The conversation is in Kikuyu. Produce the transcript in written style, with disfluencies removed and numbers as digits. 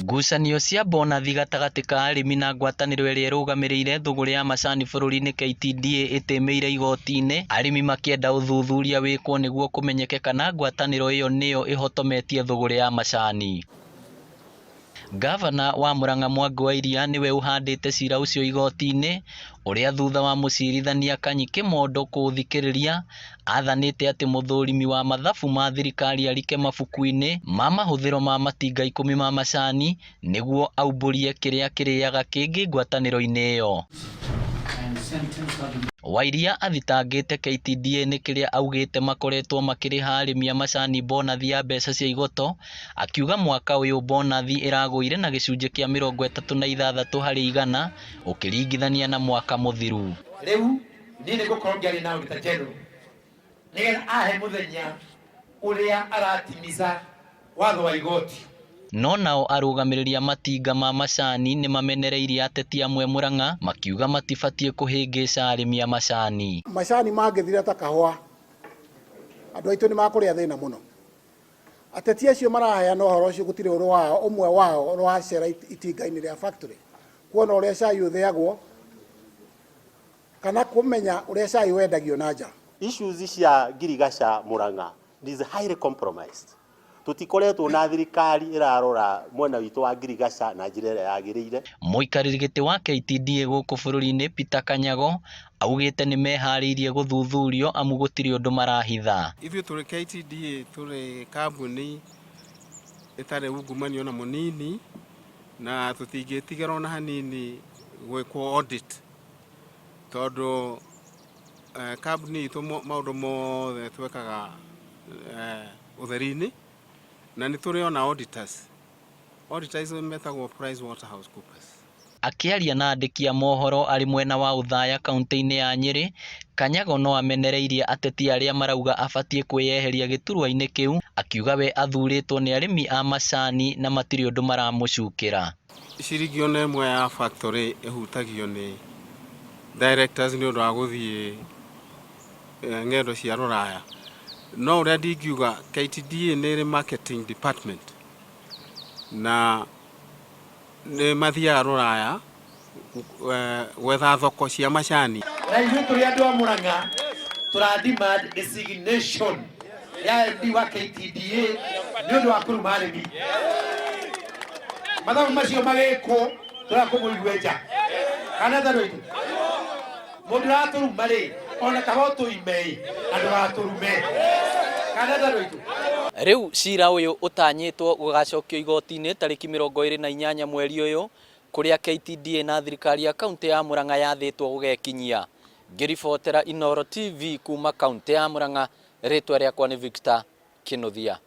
Ngucanio cia bonathi gatagati ka arimi na ngwataniro iria irugamirire thuguri ya macani bururi-ini KTDA itimeire igoti-ini, arimi makienda uthuthuria wikwo niguo kumenyeke kana ngwataniro iyo niyo ihotometie thuguri ya macani. Gavana wa Murang'a Mwangi wa Iria niwe uhandite cira ucio igoti-ini, uria thutha wa mucirithania Kanyi Kimondo kuthikiriria athanite ati muthurimi wa mathabu ma thirikari arike mabuku-ini ma mahuthiro ma matinga 10 ma macani niguo aumburie kiria kiriaga kingi ngwataniro-ini iyo. Wairia athitangite KTDA ni kiria augite makoretwo makiriha arimi a macani bonathi ya mbeca cia igoto, akiuga mwaka uyu bonathi iraguire na gicunji kia 36 hari igana ukiringithania na mwaka muthiru. Riu ni gukorwo ngiari na Auditor General nigetha ahe muthenya uria aratimiza watho wa igoti. No nao arugamiriria matinga ma macani ni mamenereirie ateti amwe Murang'a makiuga matibatie kuhingica arimi a macani. Macani mangithira ta kahua andu aitu ni makuria thina muno. Ateti acio maraheana uhoro ucio gutire uru wao umwe wao ro acera itinga-ini ria factory kuona uria cai utheagwo kana kumenya uria cai wendagio na nja. Issues cia Girigaca Murang'a is highly compromised. Tutikoretwo na thirikari irarora mwena witu wa Girigaca na njira iria yagiriire. Muikariri giti wa KTDA guku bururi-ini Peter Kanyago augite ni mehariirie guthuthurio amu gutiri undu marahitha. Ithuĩ turi KTDA turi kambuni itare ungumania na munini na tutingitigera ona hanini gwikwo audit tondu kambuni itu maundu mothe twekaga utheri-ini na ni turi ona auditors metagwo PricewaterhouseCoopers. Akiaria na andiki a mohoro ari mwena wa uthaya kaunti-ini ya Nyeri, Kanyago no amenereirie ateti aria marauga abatie kwiyeheria giturwa-ini kiu, akiuga we athuritwo ni arimi a macani na matiri undu maramucukira. Ciringi ona imwe ya factory ihutagio ni directors ni undu wa guthie ngendo cia ruraya. No uria ndingiuga KTDA ni ri marketing department na ni mathiaga ruraya gwetha thoko cia macani. Na ithuĩ tũrĩ andũ a Murang'a tũra-demand designation ya MD wa KTDA nĩ ũndũ wa kũruma arĩmi. Mathabu macio magĩkwo tũrakũmũigwe nja kana tharũ itũ mũndũ ũratũruma rĩ ona kaba ũtũime na ndũratũrume kana tharũ itũ. Riu cira uyu utanyitwo gugacokio igoti-ini tariki 28 mweri uyu kuria KTDA na thirikari ya kaunti ya Murang'a yathitwo gugekinyia. Ngiribotera Inooro TV kuma kaunti ya Murang'a, ritwa riakwa ni Victor Kinuthia.